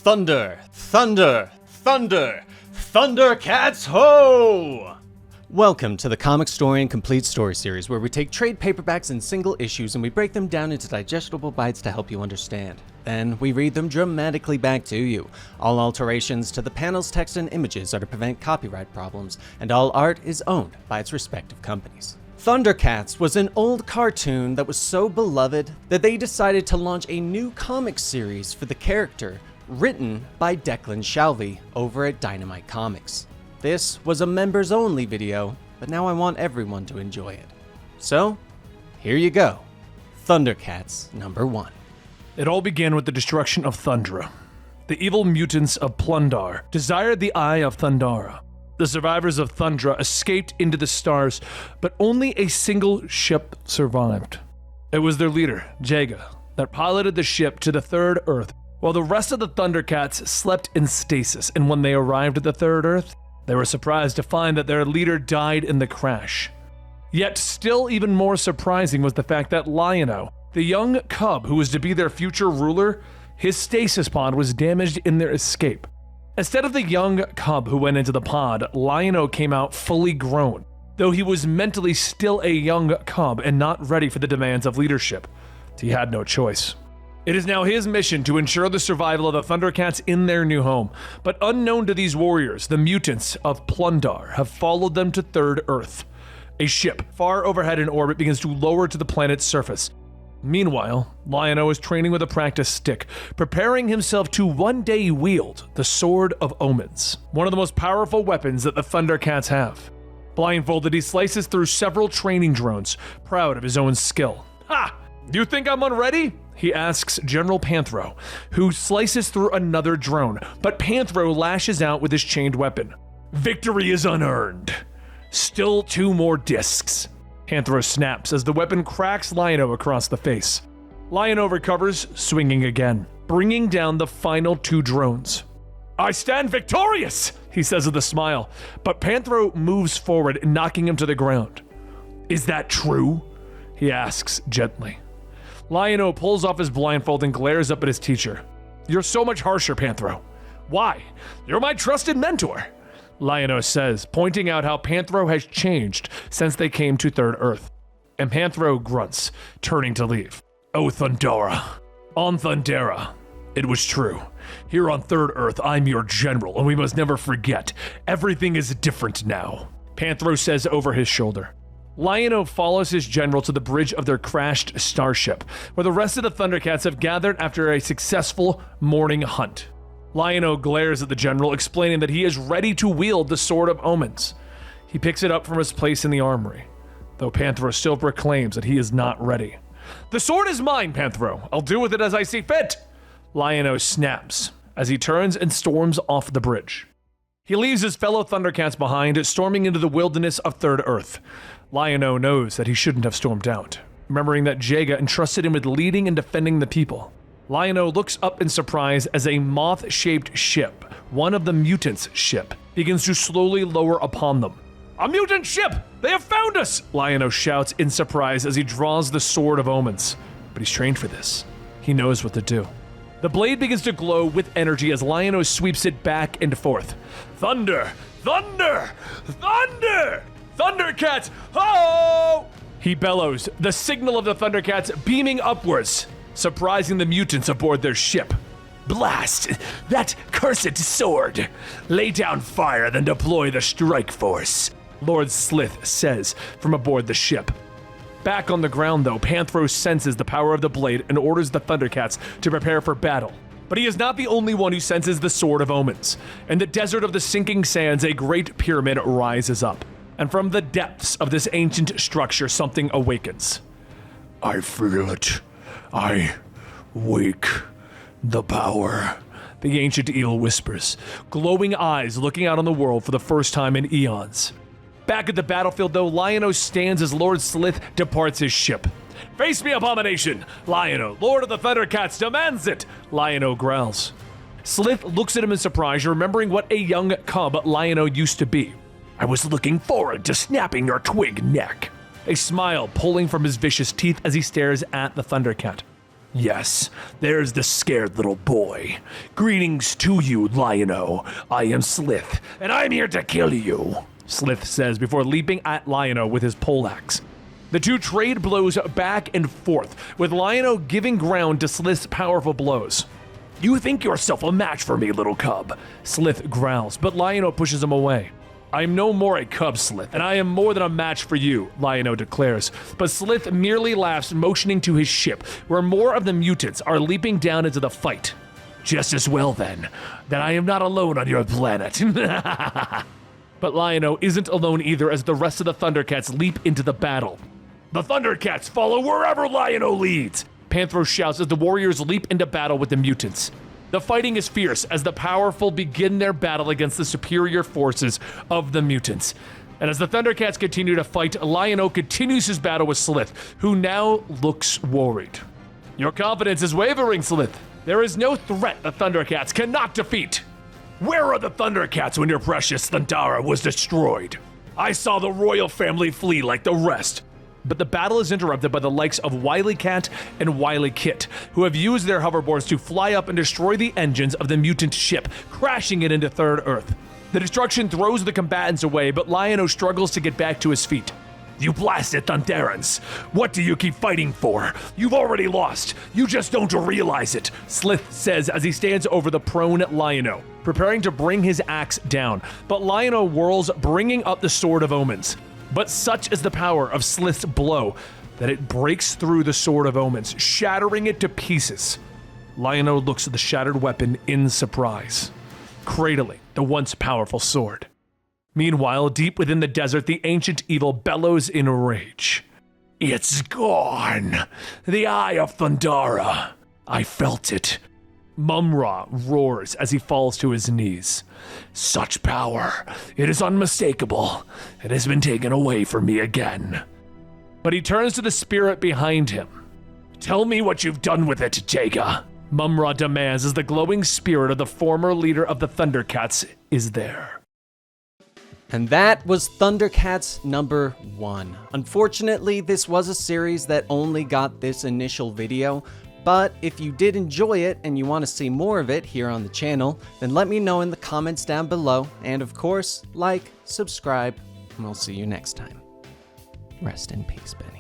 Thunder, thunder, thunder, Thundercats ho! Welcome to the Comicstorian Complete Story Series, where we take trade paperbacks and single issues and we break them down into digestible bites to help you understand. Then we read them dramatically back to you. All alterations to the panels, text, and images are to prevent copyright problems, and all art is owned by its respective companies. Thundercats was an old cartoon that was so beloved that they decided to launch a new comic series for the character, written by Declan Shalvey over at Dynamite Comics. This was a members-only video, but now I want everyone to enjoy it. So, here you go. Thundercats number 1. It all began with the destruction of Thundra. The evil mutants of Plundar desired the Eye of Thundara. The survivors of Thundra escaped into the stars, but only a single ship survived. It was their leader, Jaga, that piloted the ship to the third Earth, while the rest of the Thundercats slept in stasis, and when they arrived at the third Earth, they were surprised to find that their leader died in the crash. Yet still even more surprising was the fact that Lion-O, the young cub who was to be their future ruler, his stasis pod was damaged in their escape. Instead of the young cub who went into the pod, Lion-O came out fully grown, though he was mentally still a young cub and not ready for the demands of leadership. He had no choice. It is now his mission to ensure the survival of the Thundercats in their new home, but unknown to these warriors, the mutants of Plundar have followed them to Third Earth. A ship far overhead in orbit begins to lower to the planet's surface. Meanwhile, Lion-O is training with a practice stick, preparing himself to one day wield the Sword of Omens, one of the most powerful weapons that the Thundercats have. Blindfolded, he slices through several training drones, proud of his own skill. Ha! Do you think I'm unready? He asks General Panthro, who slices through another drone, but Panthro lashes out with his chained weapon. Victory is unearned. Still 2 more discs. Panthro snaps as the weapon cracks Lion-O across the face. Lion-O recovers, swinging again, bringing down the final 2 drones. I stand victorious, he says with a smile, but Panthro moves forward, knocking him to the ground. Is that true? He asks gently. Lion-O pulls off his blindfold and glares up at his teacher. You're so much harsher, Panthro. Why? You're my trusted mentor. Lion-O says, pointing out how Panthro has changed since they came to Third Earth. And Panthro grunts, turning to leave. Oh, Thundara. On Thundara. It was true. Here on Third Earth, I'm your general, and we must never forget, everything is different now. Panthro says over his shoulder. Lion-O follows his general to the bridge of their crashed starship, where the rest of the Thundercats have gathered after a successful morning hunt. Lion-O glares at the general, explaining that he is ready to wield the Sword of Omens. He picks it up from his place in the armory, though Panthro still proclaims that he is not ready. The sword is mine, Panthro. I'll do with it as I see fit. Lion-O snaps as he turns and storms off the bridge. He leaves his fellow Thundercats behind, storming into the wilderness of Third Earth. Lion-O knows that he shouldn't have stormed out, remembering that Jaga entrusted him with leading and defending the people. Lion-O looks up in surprise as a moth-shaped ship, one of the mutants' ship, begins to slowly lower upon them. A mutant ship! They have found us! Lion-O shouts in surprise as he draws the Sword of Omens. But he's trained for this. He knows what to do. The blade begins to glow with energy as Lion-O sweeps it back and forth. Thunder! Thunder! Thunder! Thundercats! Ho! He bellows, the signal of the Thundercats beaming upwards, surprising the mutants aboard their ship. Blast! That cursed sword! Lay down fire, then deploy the strike force, Lord Slith says from aboard the ship. Back on the ground, though, Panthro senses the power of the blade and orders the Thundercats to prepare for battle. But he is not the only one who senses the Sword of Omens. In the desert of the sinking sands, a great pyramid rises up. And from the depths of this ancient structure, something awakens. I feel it. I wake the power, the ancient eel whispers, glowing eyes looking out on the world for the first time in eons. Back at the battlefield, though, Lion-O stands as Lord Slith departs his ship. Face me, abomination! Lion-O, Lord of the Thundercats, demands it! Lion-O growls. Slith looks at him in surprise, remembering what a young cub Lion-O used to be. I was looking forward to snapping your twig neck. A smile pulling from his vicious teeth as he stares at the Thundercat. Yes, there's the scared little boy. Greetings to you, Lion-O. I am Slith, and I'm here to kill you, Slith says before leaping at Lion-O with his poleaxe. The two trade blows back and forth, with Lion-O giving ground to Slith's powerful blows. You think yourself a match for me, little cub, Slith growls, but Lion-O pushes him away. I'm no more a cub, Slith, and I am more than a match for you, Lion-O declares. But Slith merely laughs, motioning to his ship, where more of the mutants are leaping down into the fight. Just as well, then, that I am not alone on your planet. But Lion-O isn't alone either, as the rest of the Thundercats leap into the battle. The Thundercats follow wherever Lion-O leads, Panthro shouts as the warriors leap into battle with the mutants. The fighting is fierce as the powerful begin their battle against the superior forces of the mutants. And as the Thundercats continue to fight, Lion-O continues his battle with Slith, who now looks worried. Your confidence is wavering, Slith. There is no threat the Thundercats cannot defeat. Where are the Thundercats when your precious Thundara was destroyed? I saw the royal family flee like the rest. But the battle is interrupted by the likes of Wily Cat and Wily Kit, who have used their hoverboards to fly up and destroy the engines of the mutant ship, crashing it into Third Earth. The destruction throws the combatants away, but Lion-O struggles to get back to his feet. You blasted Thunderans! What do you keep fighting for? You've already lost. You just don't realize it, Slith says as he stands over the prone Lion-O, preparing to bring his axe down. But Lion-O whirls, bringing up the Sword of Omens. But such is the power of Slith's blow that it breaks through the Sword of Omens, shattering it to pieces. Lion-O looks at the shattered weapon in surprise, cradling the once powerful sword. Meanwhile, deep within the desert, the ancient evil bellows in rage. It's gone! The Eye of Thundara! I felt it. Mum-Ra roars as he falls to his knees. Such power, it is unmistakable. It has been taken away from me again. But he turns to the spirit behind him. Tell me what you've done with it, Jaga, Mum-Ra demands as the glowing spirit of the former leader of the Thundercats is there. And that was Thundercats number 1. Unfortunately, this was a series that only got this initial video, but if you did enjoy it and you want to see more of it here on the channel, then let me know in the comments down below, and of course, like, subscribe, and we'll see you next time. Rest in peace, Benny.